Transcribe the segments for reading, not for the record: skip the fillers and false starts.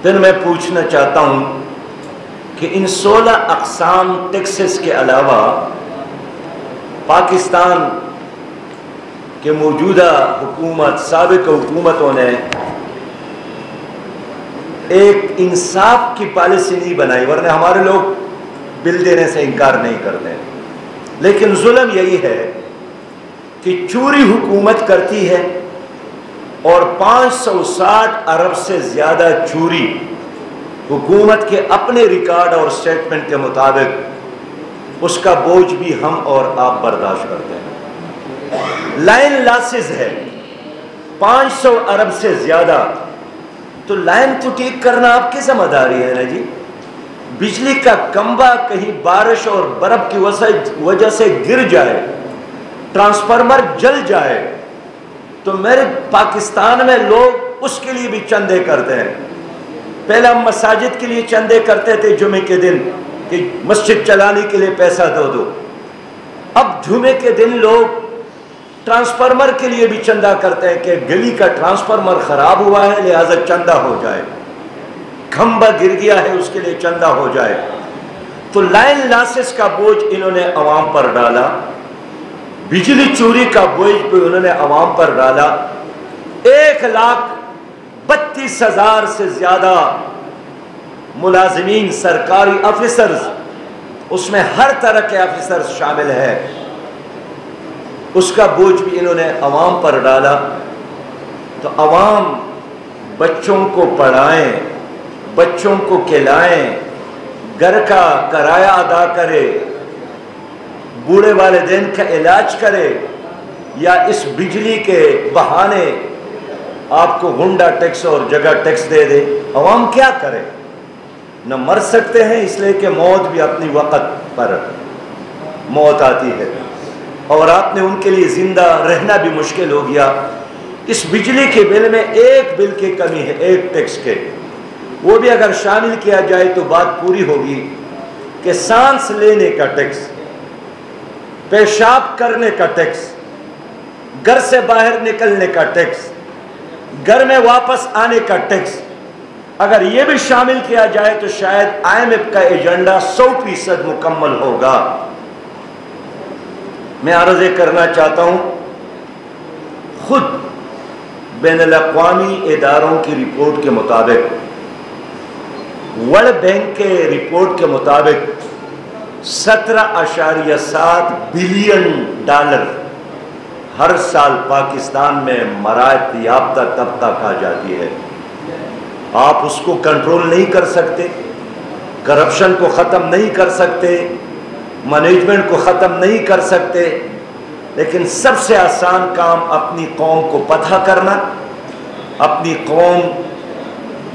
پھر میں پوچھنا چاہتا ہوں کہ ان 16 اقسام ٹیکسز کے علاوہ پاکستان کے موجودہ حکومت، سابق حکومتوں نے ایک انصاف کی پالیسی نہیں بنائی، ورنہ ہمارے لوگ بل دینے سے انکار نہیں کرتے، لیکن ظلم یہی ہے کہ چوری حکومت کرتی ہے اور 560 ارب سے زیادہ چوری حکومت کے اپنے ریکارڈ اور سٹیٹمنٹ کے مطابق اس کا بوجھ بھی ہم اور آپ برداشت کرتے ہیں۔ لائن لاسز ہے 500 ارب سے زیادہ، تو لائن تو ٹھیک کرنا آپ کی ذمہ داری ہے نا جی۔ بجلی کا کھمبا کہیں بارش اور برف کی وجہ سے گر جائے، ٹرانسفارمر جل جائے، تو میرے پاکستان میں لوگ اس کے لیے بھی چندے کرتے ہیں۔ پہلے ہم مساجد کے لیے چندے کرتے تھے جمعے کے دن کہ مسجد چلانے کے لیے پیسہ دو، اب جمعے کے دن لوگ ٹرانسفارمر کے لیے بھی چندہ کرتے ہیں کہ گلی کا ٹرانسفارمر خراب ہوا ہے لہذا چندہ ہو جائے، کھمبا گر گیا ہے اس کے لیے چندہ ہو جائے۔ تو لائن لاسز کا بوجھ انہوں نے عوام پر ڈالا، بجلی چوری کا بوجھ بھی انہوں نے عوام پر ڈالا۔ 1,32,000 سے زیادہ ملازمین، سرکاری آفیسرز، اس میں ہر طرح کے آفیسرز شامل ہیں، اس کا بوجھ بھی انہوں نے عوام پر ڈالا۔ تو عوام بچوں کو پڑھائیں، بچوں کو کھلائیں، گھر کا کرایہ ادا کرے، بوڑھے والدین کا علاج کرے، یا اس بجلی کے بہانے آپ کو گنڈا ٹیکس اور جگہ ٹیکس دے دے، عوام کیا کرے؟ نہ مر سکتے ہیں اس لیے کہ موت بھی اپنی وقت پر موت آتی ہے، اور آپ نے ان کے لیے زندہ رہنا بھی مشکل ہو گیا۔ اس بجلی کے بل میں ایک بل کی کمی ہے، ایک ٹیکس کے، وہ بھی اگر شامل کیا جائے تو بات پوری ہوگی کہ سانس لینے کا ٹیکس، پیشاب کرنے کا ٹیکس، گھر سے باہر نکلنے کا ٹیکس، گھر میں واپس آنے کا ٹیکس، اگر یہ بھی شامل کیا جائے تو شاید IMF کا ایجنڈا 100% مکمل ہوگا۔ میں عرض کرنا چاہتا ہوں، خود بین الاقوامی اداروں کی رپورٹ کے مطابق، ورلڈ بینک کے رپورٹ کے مطابق 17.7 بلین ڈالر ہر سال پاکستان میں مراعات یافتہ طبقہ کھا جاتی ہے۔ آپ اس کو کنٹرول نہیں کر سکتے، کرپشن کو ختم نہیں کر سکتے، مینجمنٹ کو ختم نہیں کر سکتے، لیکن سب سے آسان کام اپنی قوم کو پتہ کرنا، اپنی قوم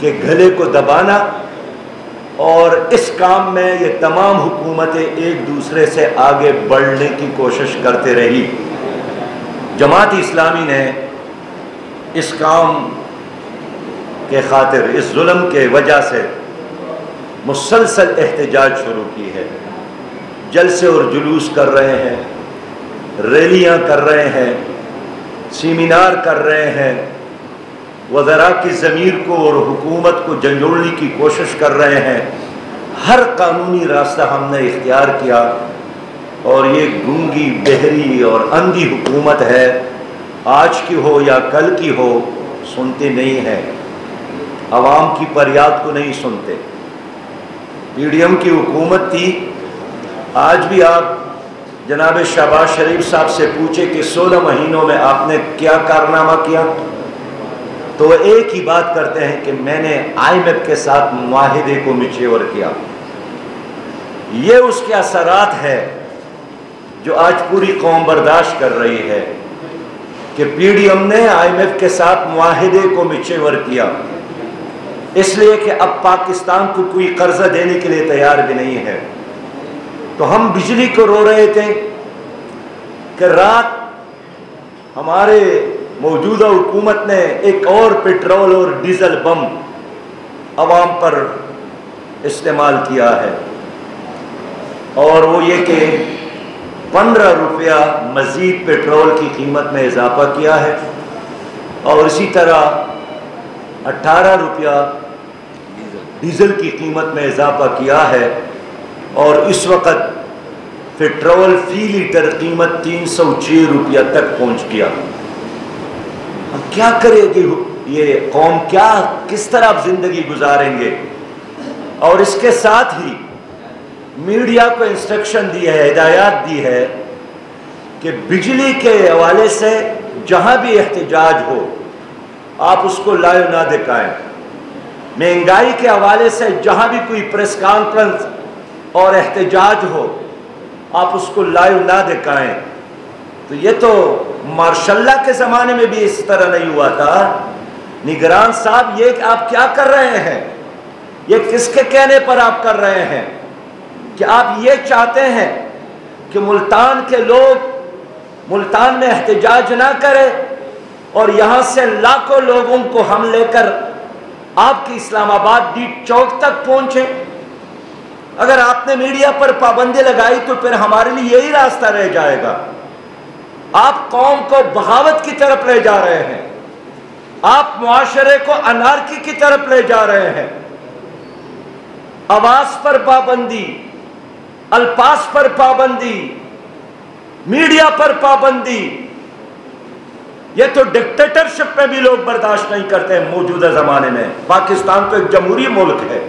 کے گلے کو دبانا، اور اس کام میں یہ تمام حکومتیں ایک دوسرے سے آگے بڑھنے کی کوشش کرتے رہی۔ جماعت اسلامی نے اس کام کے خاطر، اس ظلم کے وجہ سے مسلسل احتجاج شروع کی ہے، جلسے اور جلوس کر رہے ہیں، ریلیاں کر رہے ہیں، سیمینار کر رہے ہیں، وزراء کی ضمیر کو اور حکومت کو جھنجھوڑنے کی کوشش کر رہے ہیں۔ ہر قانونی راستہ ہم نے اختیار کیا، اور یہ گونگی، بہری اور اندھی حکومت ہے، آج کی ہو یا کل کی ہو، سنتے نہیں ہیں، عوام کی فریاد کو نہیں سنتے۔ PDM کی حکومت تھی، آج بھی آپ جناب شہباز شریف صاحب سے پوچھے کہ 16 مہینوں میں آپ نے کیا کارنامہ کیا، تو وہ ایک ہی بات کرتے ہیں کہ میں نے IMF کے ساتھ معاہدے کو میچور کیا۔ یہ اس کے اثرات ہے جو آج پوری قوم برداشت کر رہی ہے کہ PDM نے IMF کے ساتھ معاہدے کو میچور کیا، اس لیے کہ اب پاکستان کو کوئی قرضہ دینے کے لیے تیار بھی نہیں ہے۔ تو ہم بجلی کو رو رہے تھے کہ رات ہمارے موجودہ حکومت نے ایک اور پیٹرول اور ڈیزل بم عوام پر استعمال کیا ہے، اور وہ یہ کہ 15 روپیہ مزید پیٹرول کی قیمت میں اضافہ کیا ہے، اور اسی طرح 18 روپیہ ڈیزل کی قیمت میں اضافہ کیا ہے اور اس وقت پیٹرول فی لیٹر قیمت 306 روپیہ تک پہنچ گیا۔ اب کیا کرے گی یہ قوم، کس طرح آپ زندگی گزاریں گے؟ اور اس کے ساتھ ہی میڈیا کو انسٹرکشن دی ہے، ہدایات دی ہے کہ بجلی کے حوالے سے جہاں بھی احتجاج ہو آپ اس کو لائیو نہ دکھائیں، مہنگائی کے حوالے سے جہاں بھی کوئی پریس کانفرنس اور احتجاج ہو آپ اس کو لائیو نہ دکھائیں۔ تو یہ تو مارشاء اللہ کے زمانے میں بھی اس طرح نہیں ہوا تھا۔ نگران صاحب، یہ آپ کیا کر رہے ہیں؟ یہ کس کے کہنے پر آپ کر رہے ہیں کہ آپ یہ چاہتے ہیں کہ ملتان کے لوگ ملتان میں احتجاج نہ کریں اور یہاں سے لاکھوں لوگوں کو ہم لے کر آپ کی اسلام آباد ڈی چوک تک پہنچے؟ اگر آپ نے میڈیا پر پابندی لگائی تو پھر ہمارے لیے یہی راستہ رہ جائے گا۔ آپ قوم کو بغاوت کی طرف لے جا رہے ہیں، آپ معاشرے کو انارکی کی طرف لے جا رہے ہیں۔ آواز پر پابندی، الفاظ پر پابندی، میڈیا پر پابندی، یہ تو ڈکٹیٹرشپ میں بھی لوگ برداشت نہیں کرتے ہیں موجودہ زمانے میں۔ پاکستان تو ایک جمہوری ملک ہے،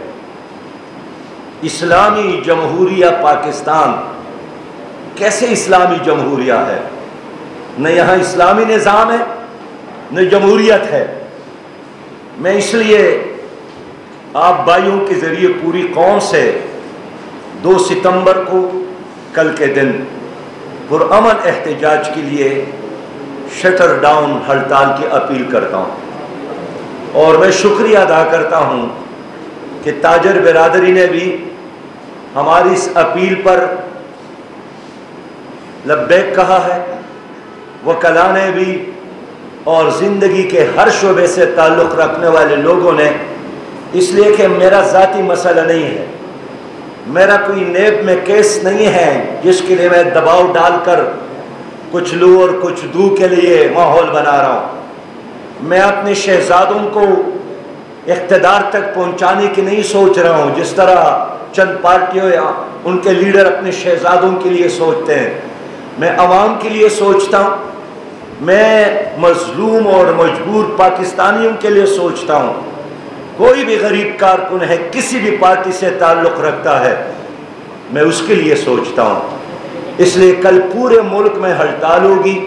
اسلامی جمہوریہ پاکستان کیسے اسلامی جمہوریہ ہے؟ نہ یہاں اسلامی نظام ہے نہ جمہوریت ہے۔ میں اس لیے آپ بھائیوں کے ذریعے پوری قوم سے 2 ستمبر کو کل کے دن پرامن احتجاج کے لیے شٹر ڈاؤن ہڑتال کی اپیل کرتا ہوں، اور میں شکریہ ادا کرتا ہوں کہ تاجر برادری نے بھی ہماری اس اپیل پر لبیک کہا ہے، وکلاء نے بھی، اور زندگی کے ہر شعبے سے تعلق رکھنے والے لوگوں نے، اس لیے کہ میرا ذاتی مسئلہ نہیں ہے، میرا کوئی نیب میں کیس نہیں ہے جس کے لیے میں دباؤ ڈال کر کچھ لو اور کچھ دو کے لیے ماحول بنا رہا ہوں۔ میں اپنے شہزادوں کو اقتدار تک پہنچانے کی نہیں سوچ رہا ہوں جس طرح چند پارٹیوں یا ان کے لیڈر اپنے شہزادوں کے لیے سوچتے ہیں۔ میں عوام کے لیے سوچتا ہوں، میں مظلوم اور مجبور پاکستانیوں کے لیے سوچتا ہوں۔ کوئی بھی غریب کارکن ہے، کسی بھی پارٹی سے تعلق رکھتا ہے، میں اس کے لیے سوچتا ہوں۔ اس لیے کل پورے ملک میں ہڑتال ہوگی،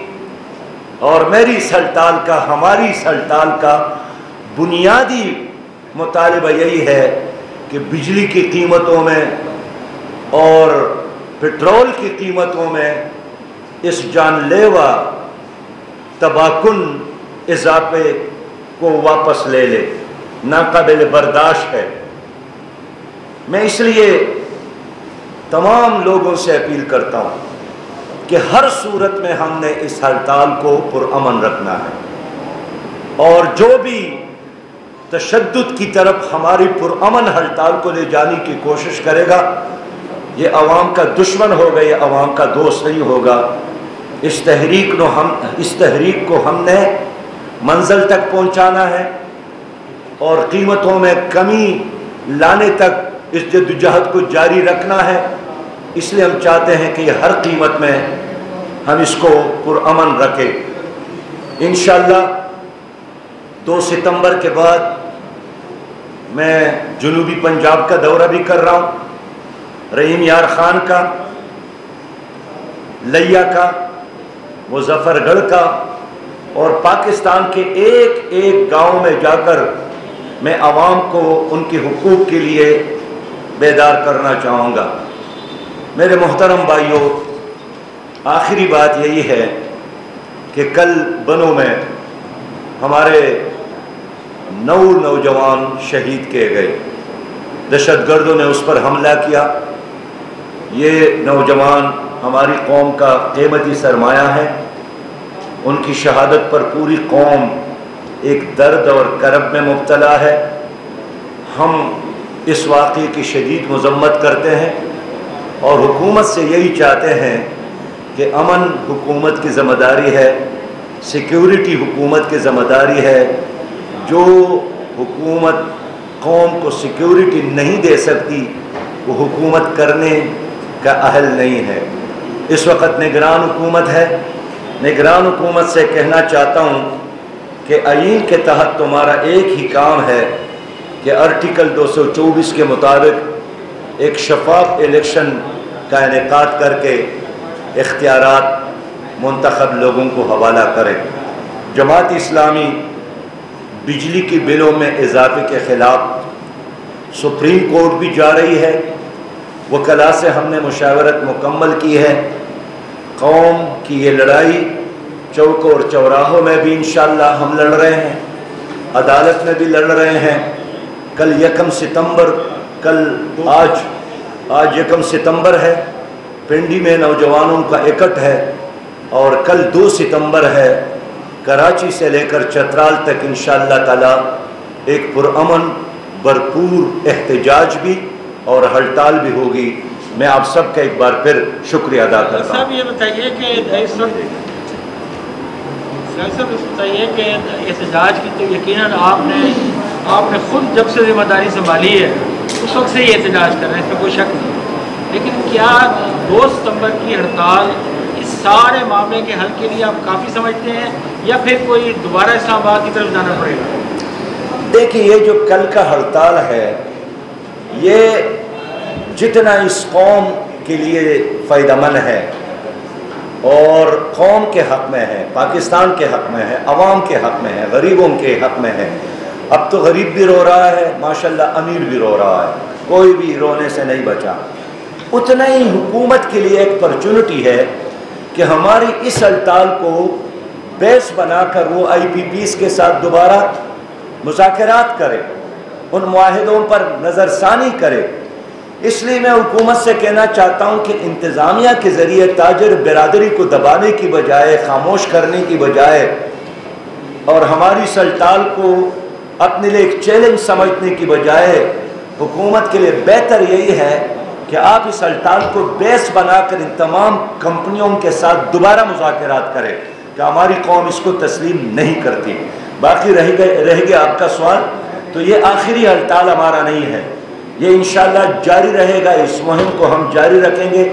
اور میری اس ہڑتال کا، ہماری اس ہڑتال کا بنیادی مطالبہ یہی ہے کہ بجلی کی قیمتوں میں اور پٹرول کی قیمتوں میں اس جان لیوا تباہ کن اضافے کو واپس لے لے، ناقابل برداشت ہے۔ میں اس لیے تمام لوگوں سے اپیل کرتا ہوں کہ ہر صورت میں ہم نے اس ہڑتال کو پرامن رکھنا ہے، اور جو بھی تشدد کی طرف ہماری پرامن ہڑتال کو لے جانے کی کوشش کرے گا، یہ عوام کا دشمن ہوگا، یہ عوام کا دوست نہیں ہوگا۔ اس تحریک کو ہم نے منزل تک پہنچانا ہے اور قیمتوں میں کمی لانے تک اس جدوجہد کو جاری رکھنا ہے۔ اس لیے ہم چاہتے ہیں کہ یہ ہر قیمت میں ہم اس کو پرامن رکھیں۔ انشاءاللہ 2 ستمبر کے بعد میں جنوبی پنجاب کا دورہ بھی کر رہا ہوں، رحیم یار خان کا، لیا کا، مظفر گڑھ کا، اور پاکستان کے ایک ایک گاؤں میں جا کر میں عوام کو ان کے حقوق کے لیے بیدار کرنا چاہوں گا۔ میرے محترم بھائیوں، آخری بات یہی ہے کہ کل بنوں میں ہمارے 9 نوجوان شہید کیے گئے، دہشت گردوں نے اس پر حملہ کیا۔ یہ نوجوان ہماری قوم کا قیمتی سرمایہ ہے، ان کی شہادت پر پوری قوم ایک درد اور کرب میں مبتلا ہے۔ ہم اس واقعے کی شدید مذمت کرتے ہیں اور حکومت سے یہی چاہتے ہیں کہ امن حکومت کی ذمہ داری ہے، سیکیورٹی حکومت کی ذمہ داری ہے۔ جو حکومت قوم کو سیکیورٹی نہیں دے سکتی وہ حکومت کرنے کا اہل نہیں ہے۔ اس وقت نگران حکومت ہے، نگران حکومت سے کہنا چاہتا ہوں کہ آئین کے تحت تمہارا ایک ہی کام ہے کہ آرٹیکل 224 کے مطابق ایک شفاف الیکشن کا انعقاد کر کے اختیارات منتخب لوگوں کو حوالہ کرے۔ جماعت اسلامی بجلی کی بلوں میں اضافے کے خلاف سپریم کورٹ بھی جا رہی ہے، وکلاء سے ہم نے مشاورت مکمل کی ہے۔ قوم کی یہ لڑائی چوکوں اور چوراہوں میں بھی انشاءاللہ ہم لڑ رہے ہیں، عدالت میں بھی لڑ رہے ہیں۔ کل 1 ستمبر آج 1 ستمبر ہے، پنڈی میں نوجوانوں کا اکٹھ ہے، اور کل 2 ستمبر ہے، کراچی سے لے کر چترال تک انشاءاللہ تعالی ایک پرامن بھرپور احتجاج بھی اور ہڑتال بھی ہوگی۔ میں آپ سب کا ایک بار پھر شکریہ ادا کرتا ہوں۔ صاحب یہ بتائیے کہ احتجاج کی تو یقیناً آپ نے خود جب سے ذمہ داری سنبھالی ہے اس وقت سے یہ احتجاج کر رہے ہیں، اس میں کوئی شک نہیں، لیکن کیا 2 ستمبر کی ہڑتال اس سارے معاملے کے حل کے لیے آپ کافی سمجھتے ہیں، یا پھر کوئی دوبارہ اسلام آباد کی طرف جانا پڑے گا؟ دیکھیے، یہ جو کل کا ہڑتال ہے یہ جتنا اس قوم کے لیے فائدہ مند ہے اور قوم کے حق میں ہے، پاکستان کے حق میں ہے، عوام کے حق میں ہے، غریبوں کے حق میں ہے۔ اب تو غریب بھی رو رہا ہے ماشاءاللہ، امیر بھی رو رہا ہے، کوئی بھی رونے سے نہیں بچا۔ اتنا ہی حکومت کے لیے ایک اپرچونٹی ہے کہ ہماری اس ہڑتال کو بیس بنا کر وہ IPPs کے ساتھ دوبارہ مذاکرات کرے، ان معاہدوں پر نظر ثانی کرے۔ اس لیے میں حکومت سے کہنا چاہتا ہوں کہ انتظامیہ کے ذریعے تاجر برادری کو دبانے کی بجائے، خاموش کرنے کی بجائے، اور ہماری اس ہڑتال کو اپنے لیے ایک چیلنج سمجھنے کی بجائے، حکومت کے لیے بہتر یہی ہے کہ آپ اس ہڑتال کو بیس بنا کر ان تمام کمپنیوں کے ساتھ دوبارہ مذاکرات کریں کہ ہماری قوم اس کو تسلیم نہیں کرتی۔ باقی رہ گیا آپ کا سوال، تو یہ آخری ہڑتال ہمارا نہیں ہے، یہ انشاءاللہ جاری رہے گا۔ اس مہم کو ہم جاری رکھیں گے،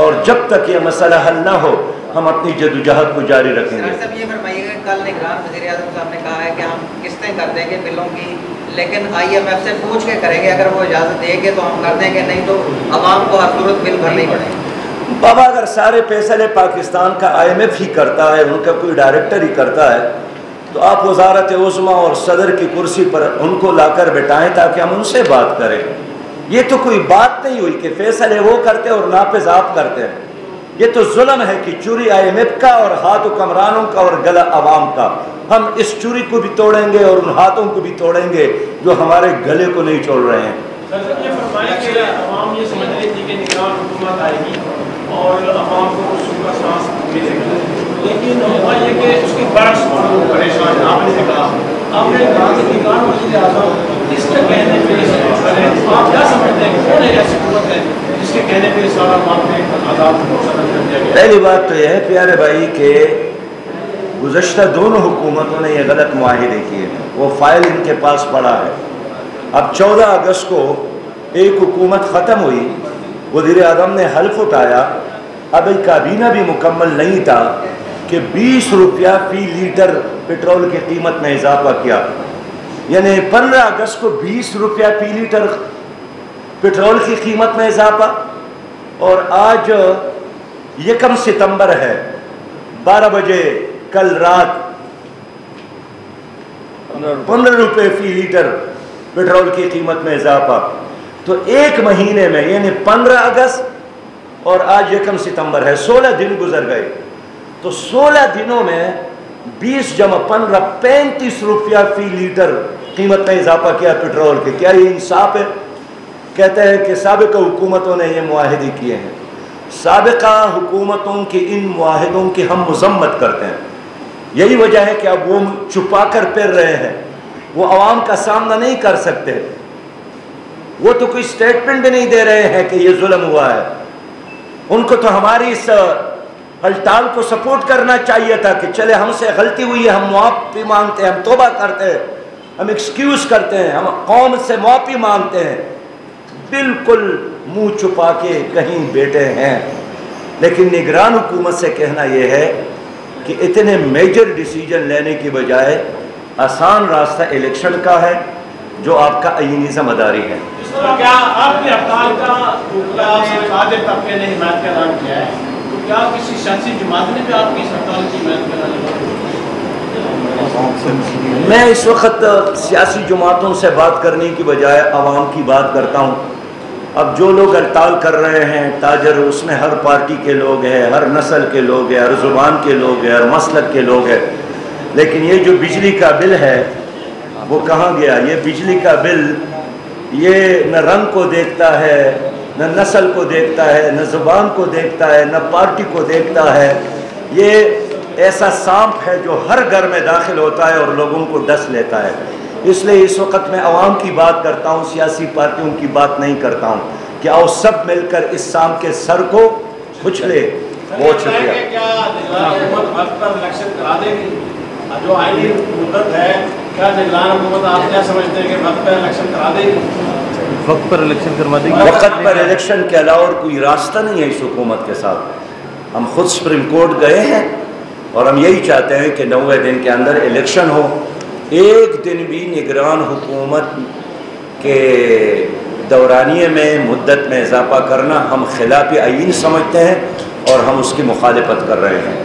اور جب تک یہ مسئلہ حل نہ ہو ہم اپنی جدوجہد کو جاری رکھیں گے۔ صاحب یہ فرمائیے گا، کل نگران وزیر اعظم صاحب نے کہا ہے کہ ہم قسطیں کر دیں گے بلوں کی، لیکن IMF سے پوچھ کے کریں گے، اگر وہ اجازت دیں گے تو ہم کر دیں گے، نہیں تو عوام کو ہر صورت بل بھرنے پڑیں گے۔ بابا، اگر سارے فیصلے پاکستان کا IMF ہی کرتا ہے، ان کا کوئی ڈائریکٹر ہی کرتا ہے، تو آپ وزارت عظمیٰ اور صدر کی کرسی پر ان کو لا کر بٹھائیں تاکہ ہم ان سے بات کریں۔ یہ تو کوئی بات نہیں ہوئی کہ فیصلے وہ کرتے اور نافذ آپ کرتے ہیں۔ یہ تو ظلم ہے کہ چوری IMF کا اور ہاتھ حکمرانوں کا اور گلا عوام کا۔ ہم اس چوری کو بھی توڑیں گے اور ان ہاتھوں کو بھی توڑیں گے جو ہمارے گلے کو نہیں چھوڑ رہے ہیں۔ یہ فرمائیں کہ عوام یہ سمجھ رہی تھی کہ نگران حکومت آئے گی اور عوام کو سکون کا سانس ملے گا، لیکن ہوا یہ کہ اس کے برعکس پریشان ہیں۔ آپ نے کہا، آپ نے کہا کہ نگران وزیر اعظم اس کے کہنے پہ آپ کیا سمجھتے ہیں کہ کون ایسی حکومت ہے جس کے کہنے پہ سارا معاملے آزاد کر دیا گیا؟ پہلی بات تو یہ ہے پیارے بھائی کہ گزشتہ دونوں حکومتوں نے یہ غلط معاہدے کیے ہیں، وہ فائل ان کے پاس پڑا ہے۔ اب 14 اگست کو ایک حکومت ختم ہوئی، وزیر اعظم نے حلف اٹھایا، اب ایک کابینہ بھی مکمل نہیں تھا کہ 20 روپیہ فی لیٹر پیٹرول کی قیمت میں اضافہ کیا، یعنی 15 اگست کو 20 روپیہ فی لیٹر پیٹرول کی قیمت میں اضافہ، اور آج 1 ستمبر ہے، 12 بجے کل رات 15 روپے فی لیٹر پیٹرول کی قیمت میں اضافہ۔ تو ایک مہینے میں یعنی 15 اگست اور آج 1 ستمبر ہے، 16 دن گزر گئے، تو 16 دنوں میں 20 جمع 15 35 روپیہ فی لیٹر قیمت میں اضافہ کیا پیٹرول کے۔ کیا یہ انصاف ہے؟ کہتے ہیں کہ سابقہ حکومتوں نے یہ معاہدے کیے ہیں۔ سابقہ حکومتوں کے ان معاہدوں کی ہم مذمت کرتے ہیں، یہی وجہ ہے کہ اب وہ چھپا کر پھر رہے ہیں، وہ عوام کا سامنا نہیں کر سکتے، وہ تو کوئی سٹیٹمنٹ بھی نہیں دے رہے ہیں کہ یہ ظلم ہوا ہے۔ ان کو تو ہماری اس ہڑتال کو سپورٹ کرنا چاہیے تھا کہ چلے ہم سے غلطی ہوئی ہے، ہم معافی مانگتے ہیں، ہم توبہ کرتے ہیں، ہم ایکسکیوز کرتے ہیں، ہم قوم سے معافی مانگتے ہیں، بالکل منہ چھپا کے کہیں بیٹھے ہیں۔ لیکن نگران حکومت سے کہنا یہ ہے کہ اتنے میجر ڈیسیجن لینے کی بجائے آسان راستہ الیکشن کا ہے جو آپ کا آئینی ذمہ داری ہے۔ کیا آپ کی ہڑتال کا صادر طبقے نے حمایت کا اعلان کیا ہے، تو کیا کسی سیاسی جماعت نے بھی آپ کی اس ہڑتال کی حمایت کا اعلان کیا؟ میں اس وقت سیاسی جماعتوں سے بات کرنے کی بجائے عوام کی بات کرتا ہوں۔ اب جو لوگ ہڑتال کر رہے ہیں تاجر، اس میں ہر پارٹی کے لوگ ہیں، ہر نسل کے لوگ ہیں، ہر زبان کے لوگ ہیں، ہر مسلک کے لوگ ہیں، لیکن یہ جو بجلی کا بل ہے وہ کہاں گیا؟ یہ بجلی کا بل یہ نہ رنگ کو دیکھتا ہے، نہ نسل کو دیکھتا ہے، نہ زبان کو دیکھتا ہے، نہ پارٹی کو دیکھتا ہے۔ یہ ایسا سانپ ہے جو ہر گھر میں داخل ہوتا ہے اور لوگوں کو ڈس لیتا ہے۔ اس لیے اس وقت میں عوام کی بات کرتا ہوں، سیاسی پارٹیوں کی بات نہیں کرتا ہوں کہ آؤ سب مل کر اس سانپ کے سر کو کچلے۔ بہت شکریہ۔ کیا حکومت وقت پر الیکشن کرا دے گی؟ جو آئینی مدت ہے، کیا نگران حکومت آپ کیا سمجھتے ہیں کہ وقت پر الیکشن کرا دے گی؟ وقت پر الیکشن کروا دیں گے؟ وقت پر الیکشن کے علاوہ اور کوئی راستہ نہیں ہے اس حکومت کے ساتھ۔ ہم خود سپریم کورٹ گئے ہیں اور ہم یہی چاہتے ہیں کہ 90 دن کے اندر الیکشن ہو۔ ایک دن بھی نگران حکومت کے دورانیے میں مدت میں اضافہ کرنا ہم خلاف آئین سمجھتے ہیں اور ہم اس کی مخالفت کر رہے ہیں۔